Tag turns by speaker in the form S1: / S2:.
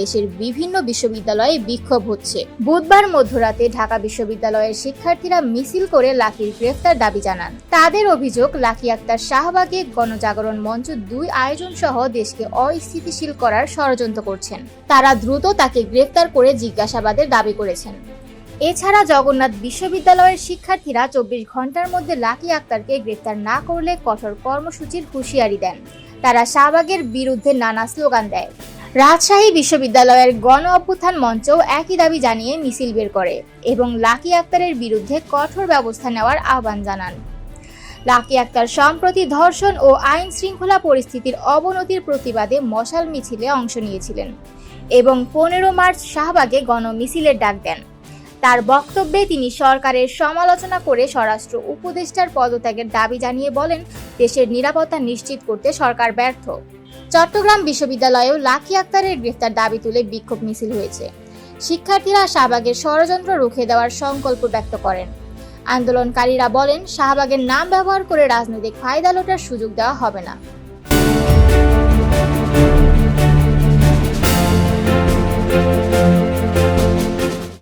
S1: দেশের বিভিন্ন বিশ্ববিদ্যালয়ে বিক্ষোভ হচ্ছে। বুধবার মধ্যরাতে ঢাকা বিশ্ববিদ্যালয়ের শিক্ষার্থীরা মিছিল করে লাকির গ্রেফতার দাবি জানান। তাদের অভিযোগ, লাকি আক্তার শাহবাগে গণজাগরণ মঞ্চ ২ আয়োজন সহ দেশকে অস্থিতিশীল করার ষড়যন্ত্র করছেন। তারা দ্রুত তাকে গ্রেফতার করে জিজ্ঞাসাবাদের দাবি করেছেন। এছাড়া জগন্নাথ বিশ্ববিদ্যালয়ের শিক্ষার্থীরা ২৪ ঘন্টার মধ্যে লাকি আক্তারকে গ্রেফতার না করলে কঠোর কর্মসূচির হুঁশিয়ারি দেন। তারা শাহবাগের বিরুদ্ধে নানা স্লোগান দেয়। রাজশাহী বিশ্ববিদ্যালয়ের গণ অভ্যুত্থান মঞ্চও একই দাবি জানিয়ে মিছিল বের করে এবং লাকি আক্তারের বিরুদ্ধে কঠোর ব্যবস্থা নেওয়ার আহ্বান জানান। লাকি আক্তার সম্প্রতি ধর্ষণ ও আইন শৃঙ্খলা পরিস্থিতির অবনতির প্রতিবাদে মশাল মিছিলে অংশ নিয়েছিলেন এবং ১৫ মার্চ শাহবাগে গণমিছিলের ডাক দেন। তার বক্তব্যে তিনি সরকারের সমালোচনা করে স্বরাষ্ট্র উপদেষ্টার পদত্যাগের দাবি জানিয়ে বলেন, দেশের নিরাপত্তা নিশ্চিত করতে সরকার ব্যর্থ। চট্টগ্রাম বিশ্ববিদ্যালয়েও লাকি আক্তারের গ্রেফতার দাবি তুলে বিক্ষোভ মিছিল হয়েছে। শিক্ষার্থীরা শাহবাগের ষড়যন্ত্র রুখে দেওয়ার সংকল্প ব্যক্ত করেন। আন্দোলনকারীরা বলেন, শাহবাগের নাম ব্যবহার করে রাজনৈতিক ফায়দা লোটার সুযোগ দেওয়া হবে না।